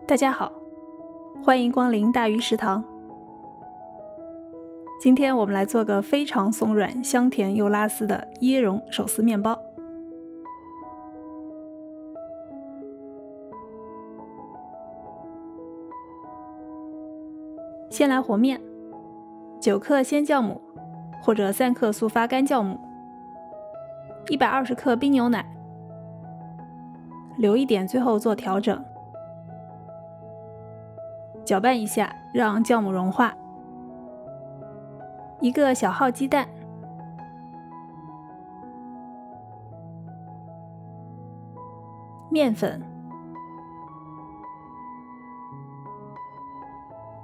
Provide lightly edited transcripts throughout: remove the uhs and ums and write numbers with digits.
大家好，欢迎光临大鱼食堂。今天我们来做个非常松软、香甜又拉丝的椰蓉手撕面包。先来和面，9克鲜酵母或者3克速发干酵母，120克冰牛奶，留一点最后做调整。搅拌一下，让酵母融化。1个小号鸡蛋，面粉，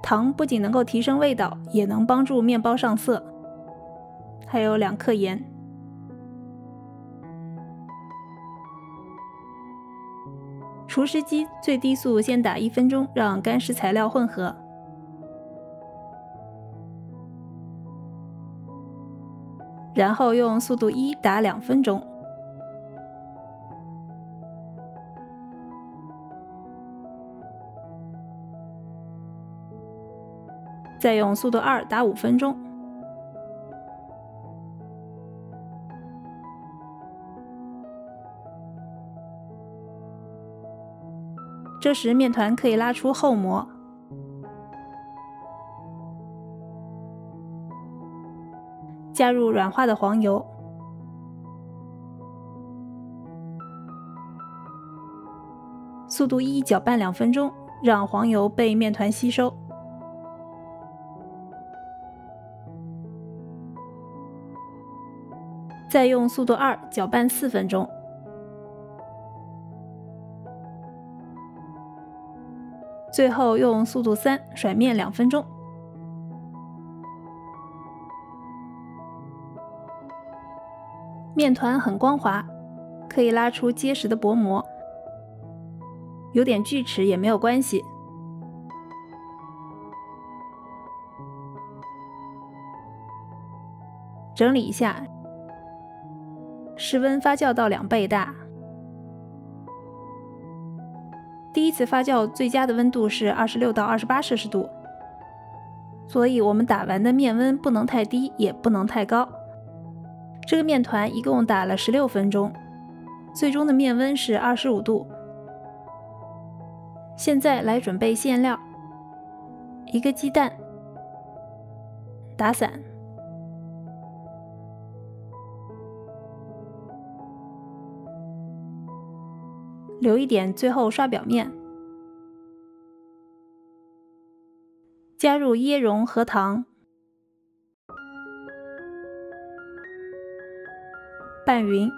糖不仅能够提升味道，也能帮助面包上色。还有2克盐。除湿机最低速先打1分钟，让干湿材料混合。然后用速度1打2分钟。再用速度2打5分钟。这时面团可以拉出厚膜，加入软化的黄油，速度1搅拌2分钟，让黄油被面团吸收。再用速度2搅拌4分钟。最后用速度3甩面2分钟。面团很光滑，可以拉出结实的薄膜，有点锯齿也没有关系。整理一下，室温发酵到2倍大。第一次发酵最佳的温度是26到28摄氏度，所以我们打完的面温不能太低，也不能太高。这个面团一共打了16分钟，最终的面温是25度。现在来准备馅料，1个鸡蛋，打散，留一点最后刷表面，加入椰蓉和糖，拌匀，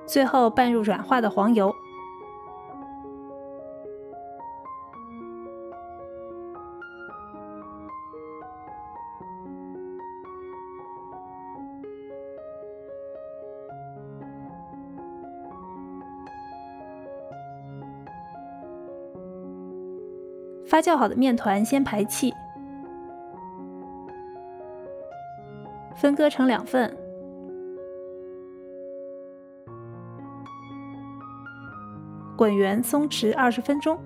最后拌入软化的黄油。发酵好的面团先排气，分割成2份，滚圆松弛20分钟。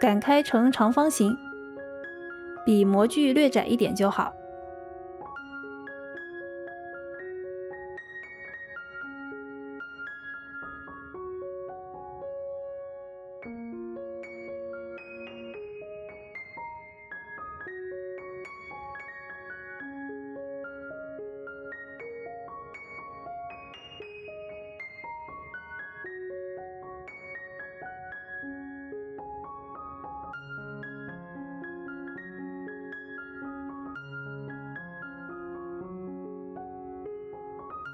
擀开成长方形，比模具略窄一点就好。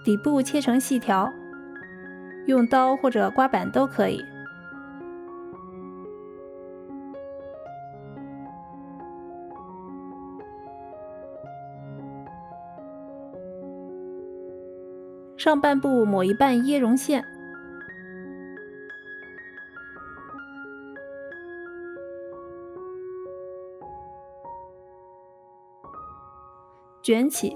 底部切成细条，用刀或者刮板都可以。上半部抹一半椰蓉馅，卷起，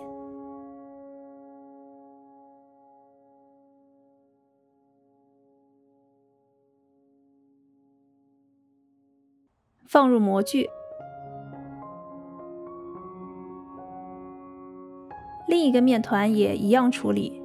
放入模具。另一个面团也一样处理。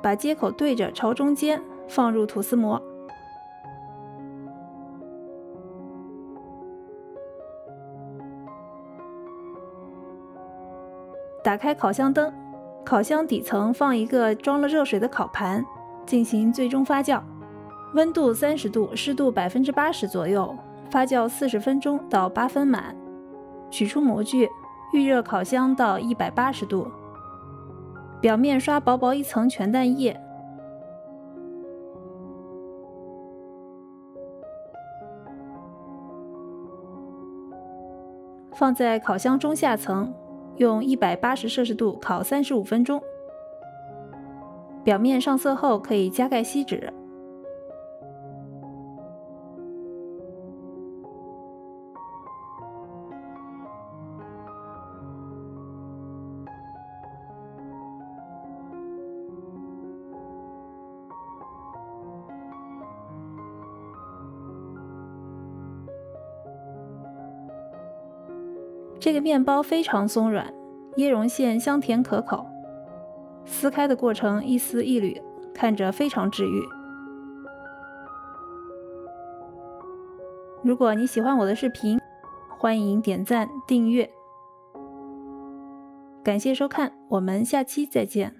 把接口对着朝中间，放入吐司模。打开烤箱灯，烤箱底层放一个装了热水的烤盘，进行最终发酵，温度30度，湿度80%左右，发酵40分钟到8分满。取出模具，预热烤箱到180度，表面刷薄薄一层全蛋液，放在烤箱中下层，用180摄氏度烤35分钟。表面上色后可以加盖锡纸。这个面包非常松软，椰蓉馅香甜可口，撕开的过程一丝一缕，看着非常治愈。如果你喜欢我的视频，欢迎点赞订阅。感谢收看，我们下期再见。